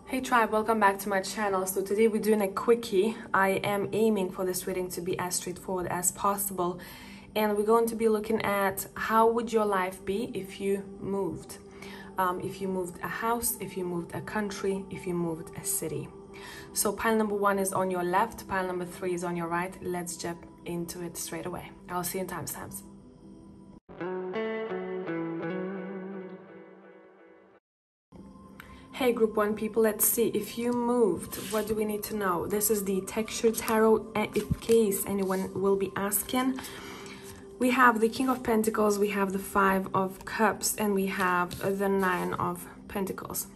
Hey tribe, welcome back to my channel. So today we're doing a quickie. I am aiming for this reading to be as straightforward as possible, and we're going to be looking at how would your life be if you moved. If you moved a house, if you moved a country, if you moved a city. So pile number 1 is on your left, pile number 3 is on your right. Let's jump into it straight away. I'll see you in timestamps. Hey group 1 people, let's see if you moved, what do we need to know? This is the texture tarot, in case anyone will be asking. We have the King of Pentacles, we have the 5 of Cups, and we have the 9 of Pentacles.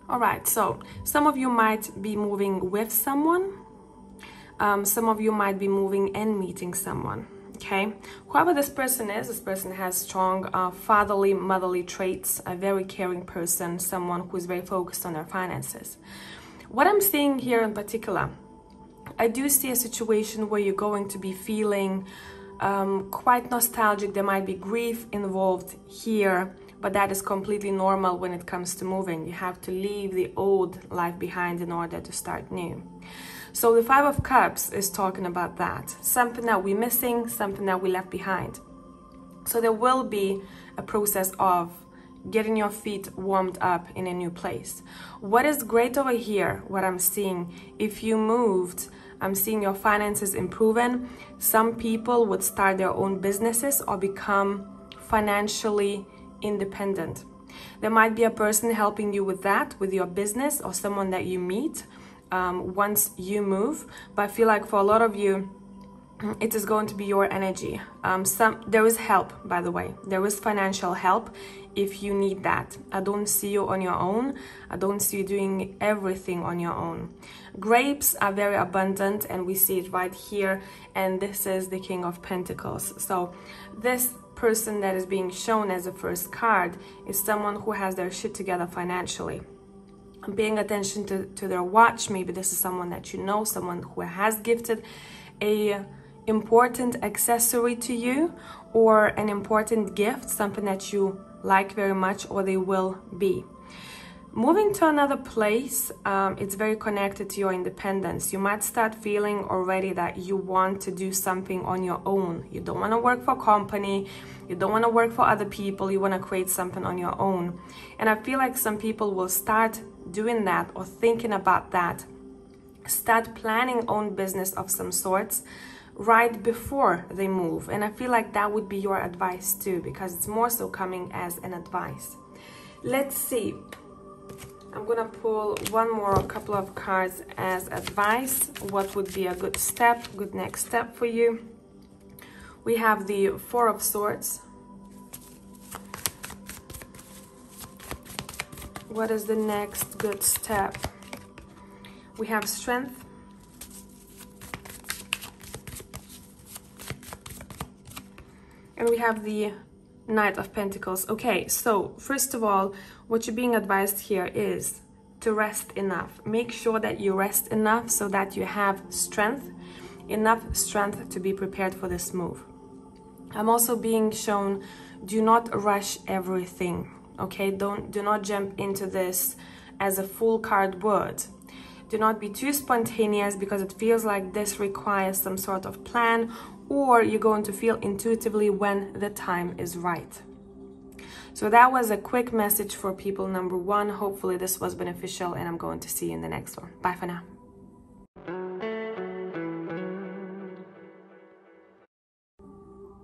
All right, so some of you might be moving with someone, some of you might be moving and meeting someone. Okay, whoever this person is, this person has strong fatherly, motherly traits, a very caring person, someone who is very focused on their finances. What I'm seeing here in particular, I do see a situation where you're going to be feeling quite nostalgic. There might be grief involved here, but that is completely normal when it comes to moving. You have to leave the old life behind in order to start new. So the 5 of Cups is talking about that. Something that we're missing, something that we left behind. So there will be a process of getting your feet warmed up in a new place. What is great over here, what I'm seeing, if you moved, I'm seeing your finances improving. Some people would start their own businesses or become financially independent. There might be a person helping you with that, with your business, or someone that you meet once you move. But I feel like for a lot of you, it is going to be your energy. There is help, by the way. There is financial help if you need that. I don't see you on your own. I don't see you doing everything on your own. Grapes are very abundant, and we see it right here. And this is the King of Pentacles. So this person that is being shown as the first card is someone who has their shit together financially. I'm paying attention to their watch. Maybe this is someone that you know, someone who has gifted a important accessory to you, or an important gift, something that you like very much, or they will be. Moving to another place, it's very connected to your independence. You might start feeling already that you want to do something on your own. You don't want to work for a company. You don't want to work for other people. You want to create something on your own. And I feel like some people will start doing that or thinking about that. Start planning own business of some sorts right before they move. And I feel like that would be your advice too, because it's more so coming as an advice. Let's see. I'm gonna pull one more, couple of cards as advice. What would be a good step, good next step for you? We have the 4 of Swords. What is the next good step? We have Strength. And we have the Knight of Pentacles. Okay, so first of all, what you're being advised here is to rest enough. Make sure that you rest enough so that you have strength, enough strength to be prepared for this move. I'm also being shown, do not rush everything, okay? Do not jump into this as a full card would. Do not be too spontaneous, because it feels like this requires some sort of plan, or you're going to feel intuitively when the time is right. So that was a quick message for people number 1. Hopefully this was beneficial, and I'm going to see you in the next one. Bye for now.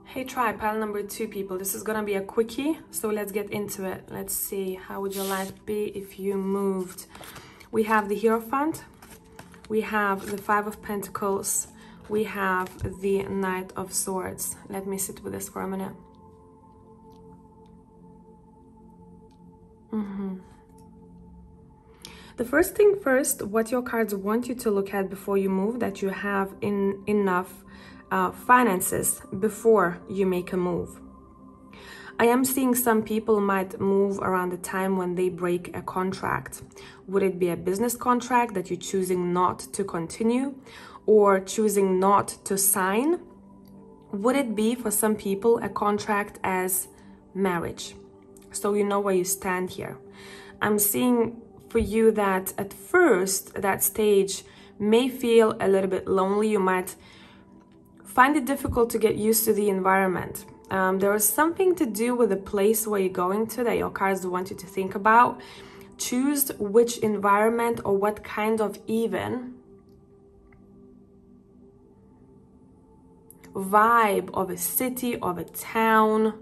Hey tribe, pile number 2 people. This is gonna be a quickie, so let's get into it. Let's see, how would your life be if you moved? We have the Hierophant, we have the 5 of Pentacles, we have the Knight of Swords. Let me sit with this for a minute. The first thing first, what your cards want you to look at before you move, that you have enough finances before you make a move. I am seeing some people might move around the time when they break a contract. Would it be a business contract that you're choosing not to continue, or choosing not to sign? Would it be for some people a contract as marriage? So you know where you stand here. I'm seeing for you that at first that stage may feel a little bit lonely. You might find it difficult to get used to the environment. There is something to do with the place where you're going to that your cards want you to think about. Choose which environment or what kind of even vibe of a city, of a town,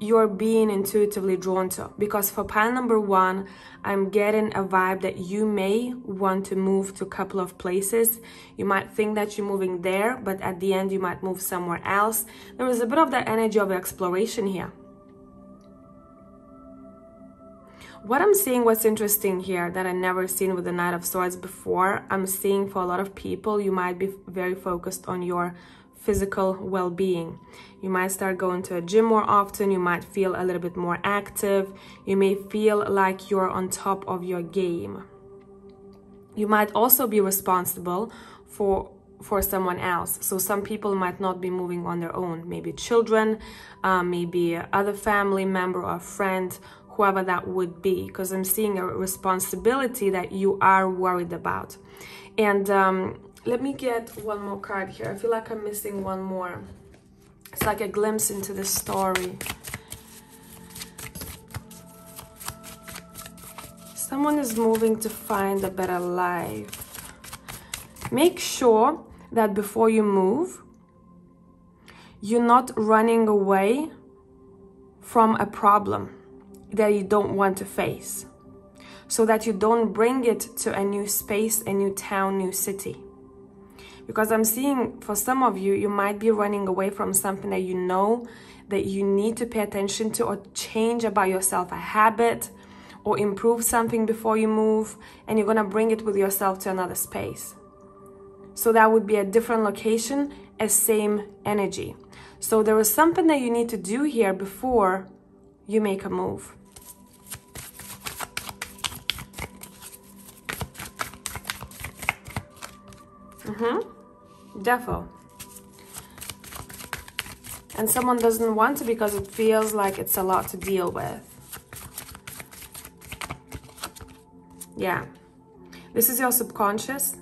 you're being intuitively drawn to. Because for pile number 1, I'm getting a vibe that you may want to move to a couple of places. You might think that you're moving there, but at the end you might move somewhere else. There is a bit of that energy of exploration here. What I'm seeing, what's interesting here that I never seen with the Knight of Swords before, I'm seeing for a lot of people, you might be very focused on your physical well-being. You might start going to a gym more often. You might feel a little bit more active. You may feel like you're on top of your game. You might also be responsible for someone else. So some people might not be moving on their own. Maybe children, maybe other family member or friend, whoever that would be, because I'm seeing a responsibility that you are worried about. And let me get one more card here. I feel like I'm missing one more. It's like a glimpse into the story. Someone is moving to find a better life. Make sure that before you move, you're not running away from a problem that you don't want to face, so that you don't bring it to a new space, a new town, new city. Because I'm seeing for some of you, you might be running away from something that you know that you need to pay attention to, or change about yourself, a habit, or improve something before you move, and you're gonna bring it with yourself to another space. So that would be a different location, a same energy. So there is something that you need to do here before you make a move. Defo. And someone doesn't want to because it feels like it's a lot to deal with. Yeah. This is your subconscious.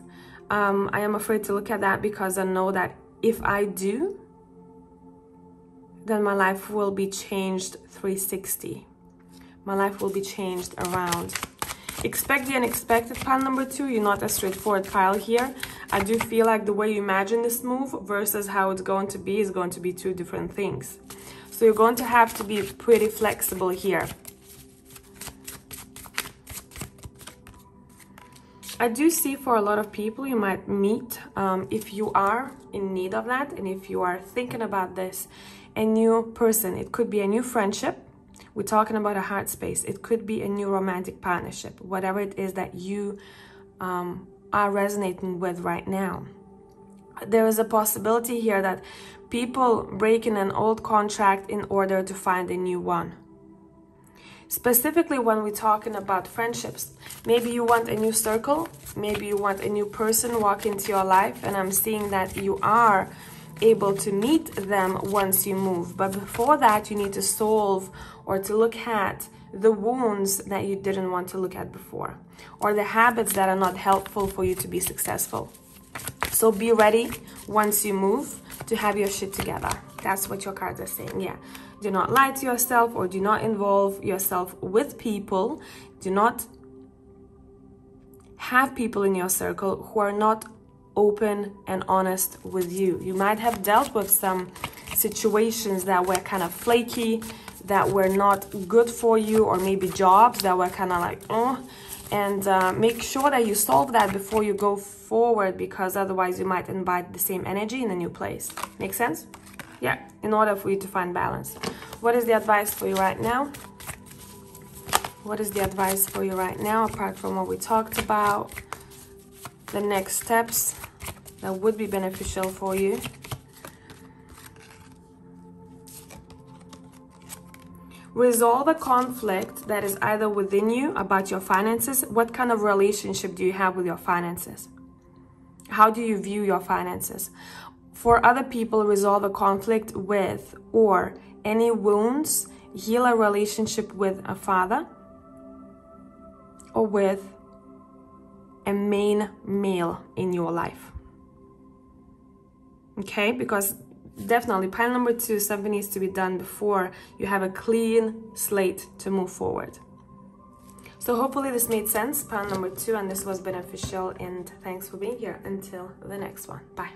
I am afraid to look at that because I know that if I do, then my life will be changed 360. My life will be changed around. Expect the unexpected, pile number 2. You're not a straightforward pile here. I do feel like the way you imagine this move versus how it's going to be is going to be two different things. So you're going to have to be pretty flexible here. I do see for a lot of people you might meet, if you are in need of that, and if you are thinking about this, a new person. It could be a new friendship. We're talking about a heart space. It could be a new romantic partnership, whatever it is that you are resonating with right now. There is a possibility here that people breaking an old contract in order to find a new one. Specifically when we're talking about friendships, maybe you want a new circle, maybe you want a new person walk into your life, and I'm seeing that you are able to meet them once you move. But before that, you need to solve or to look at the wounds that you didn't want to look at before, or the habits that are not helpful for you to be successful. So be ready once you move to have your shit together. That's what your cards are saying. Yeah. Do not lie to yourself, or do not involve yourself with people. Do not have people in your circle who are not open and honest with you. You might have dealt with some situations that were kind of flaky, that were not good for you, or maybe jobs that were kind of like, and make sure that you solve that before you go forward, because otherwise you might invite the same energy in a new place. Make sense? Yeah, in order for you to find balance. What is the advice for you right now? What is the advice for you right now, apart from what we talked about? The next steps that would be beneficial for you. Resolve a conflict that is either within you about your finances. What kind of relationship do you have with your finances? How do you view your finances? For other people, resolve a conflict with or any wounds, heal a relationship with a father. or with a main male in your life. Okay, because definitely pile number 2, something needs to be done before you have a clean slate to move forward. So hopefully this made sense, pile number 2, and this was beneficial, and thanks for being here. Until the next one. Bye.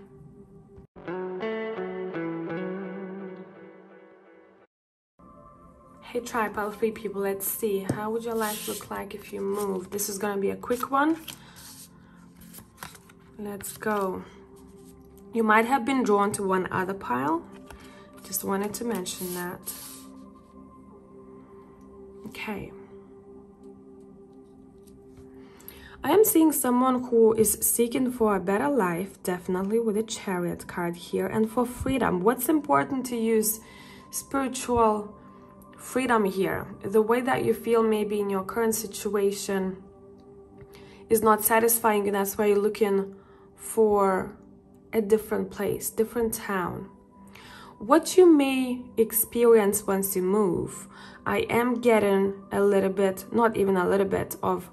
Hey tribe, pile 3 people, let's see. How would your life look like if you moved? This is going to be a quick one. Let's go. You might have been drawn to one other pile. Just wanted to mention that. Okay. I am seeing someone who is seeking for a better life, definitely with a Chariot card here, and for freedom. What's important to use? Spiritual freedom here. The way that you feel maybe in your current situation is not satisfying, and that's why you're looking for a different place, different town. What you may experience once you move, I am getting a little bit, not even a little bit, of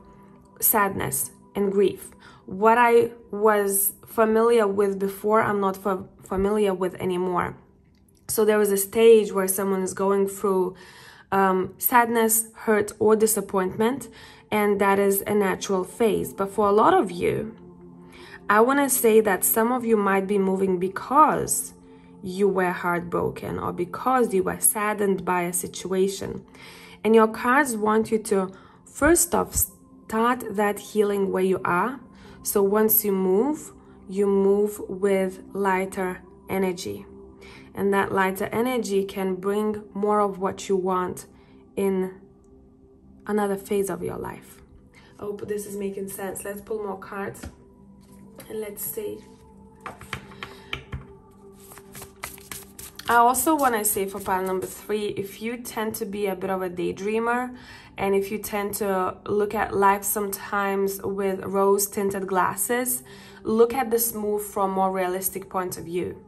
sadness and grief. What I was familiar with before, I'm not familiar with anymore. So there is a stage where someone is going through sadness, hurt, or disappointment, and that is a natural phase. But for a lot of you, I want to say that some of you might be moving because you were heartbroken or because you were saddened by a situation. And your cards want you to, first off, start that healing where you are. So once you move with lighter energy. And that lighter energy can bring more of what you want in another phase of your life. I hope this is making sense. Let's pull more cards and let's see. I also want to say for pile number 3, if you tend to be a bit of a daydreamer, and if you tend to look at life sometimes with rose-tinted glasses, look at this move from a more realistic point of view.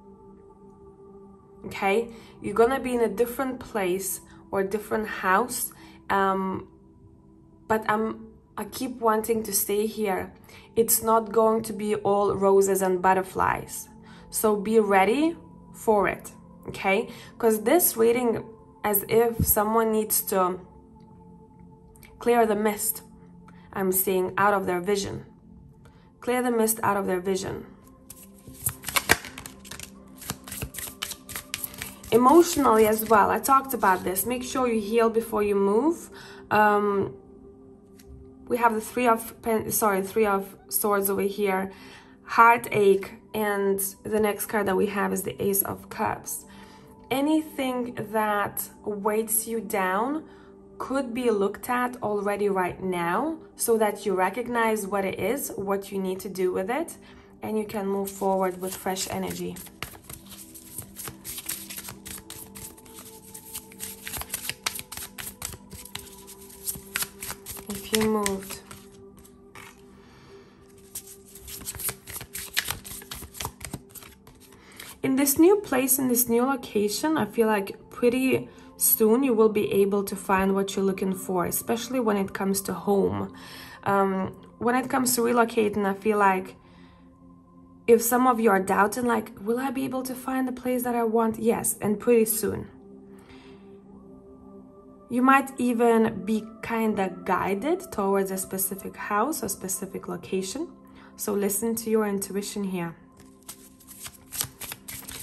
Okay, you're gonna be in a different place or a different house, but I keep wanting to stay here. It's not going to be all roses and butterflies, so be ready for it. Okay, because this reading, as if someone needs to clear the mist, I'm seeing, out of their vision. Clear the mist out of their vision. Emotionally as well, I talked about this. Make sure you heal before you move. We have the Three of Swords over here, heartache, and the next card that we have is the Ace of Cups. Anything that weights you down could be looked at already right now, so that you recognize what it is, what you need to do with it, and you can move forward with fresh energy. If you moved. In this new place, in this new location, I feel like pretty soon you will be able to find what you're looking for, especially when it comes to home. When it comes to relocating, I feel like if some of you are doubting, like, will I be able to find the place that I want? Yes, and pretty soon. You might even be kind of guided towards a specific house or specific location. So listen to your intuition here.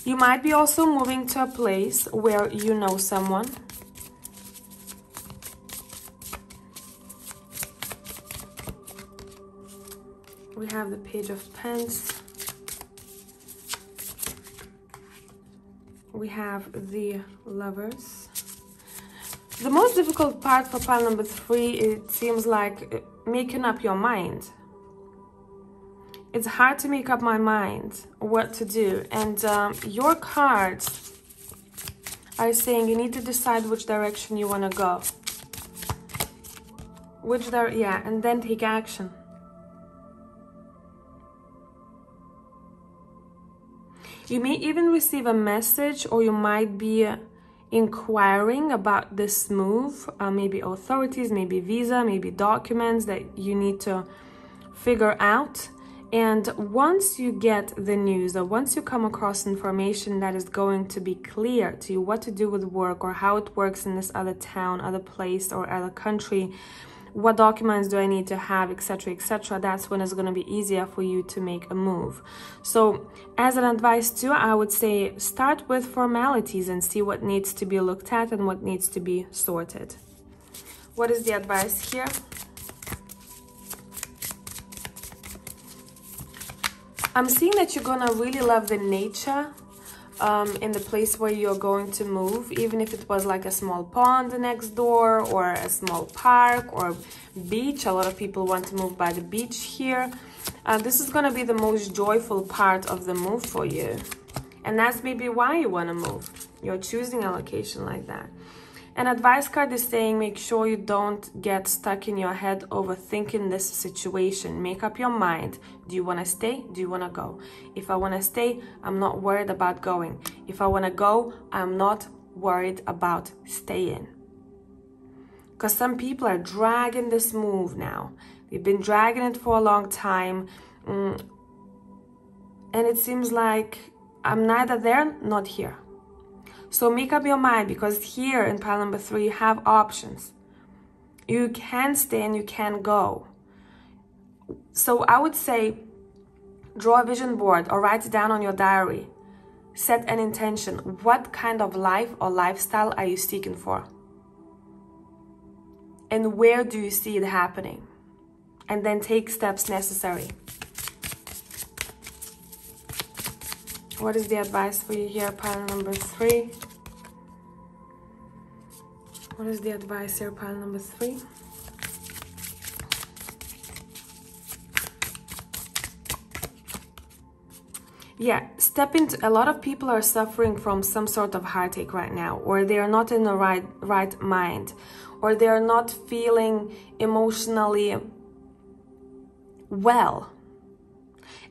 You might be also moving to a place where you know someone. We have the Page of Pens. We have the Lovers. The most difficult part for pile number 3, it seems like making up your mind. It's hard to make up my mind what to do, and your cards are saying you need to decide which direction you want to go. And then take action. You may even receive a message, or you might be inquiring about this move, maybe authorities, maybe visa, maybe documents that you need to figure out. And once you get the news, or once you come across information that is going to be clear to you what to do with work, or how it works in this other town, other place, or other country, what documents do I need to have, etc., etc., that's when it's going to be easier for you to make a move. So as an advice too, I would say start with formalities and see what needs to be looked at and what needs to be sorted. What is the advice here? I'm seeing that you're gonna really love the nature in the place where you're going to move, even if it was like a small pond next door, or a small park, or beach. A lot of people want to move by the beach here. This is gonna be the most joyful part of the move for you, and that's maybe why you want to move. You're choosing a location like that. An advice card is saying make sure you don't get stuck in your head overthinking this situation. Make up your mind. Do you want to stay? Do you want to go? If I want to stay, I'm not worried about going. If I want to go, I'm not worried about staying. Because some people are dragging this move now. They've been dragging it for a long time. And it seems like I'm neither there, not here. So make up your mind, because here in pile number 3, you have options. You can stay and you can go. So I would say draw a vision board or write it down on your diary. Set an intention. What kind of life or lifestyle are you seeking for? And where do you see it happening? And then take steps necessary. What is the advice for you here, pile number 3? What is the advice here, pile number 3? Yeah, step into. A lot of people are suffering from some sort of heartache right now, or they are not in the right mind, or they are not feeling emotionally well.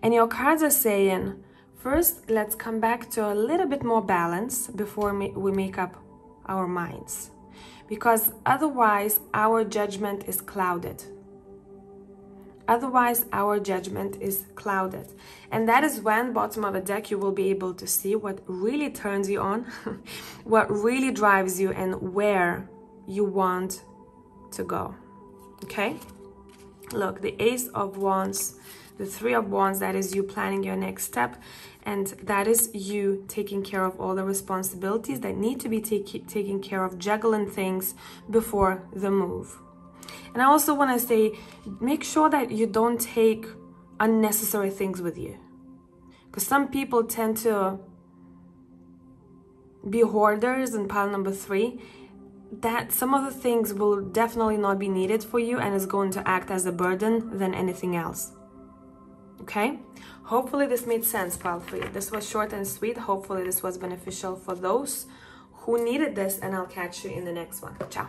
And your cards are saying, first, let's come back to a little bit more balance before we make up our minds. Because otherwise, our judgment is clouded. Otherwise, our judgment is clouded. And that is when, bottom of a deck, you will be able to see what really turns you on, what really drives you, and where you want to go. Okay? Look, the Ace of Wands, the 3 of Wands, that is you planning your next step. And that is you taking care of all the responsibilities that need to be taken care of, juggling things before the move. And I also want to say, make sure that you don't take unnecessary things with you. Because some people tend to be hoarders in pile number 3. That some of the things will definitely not be needed for you and is going to act as a burden than anything else. Okay? Hopefully this made sense, pile 3. This was short and sweet. Hopefully this was beneficial for those who needed this, and I'll catch you in the next one. Ciao.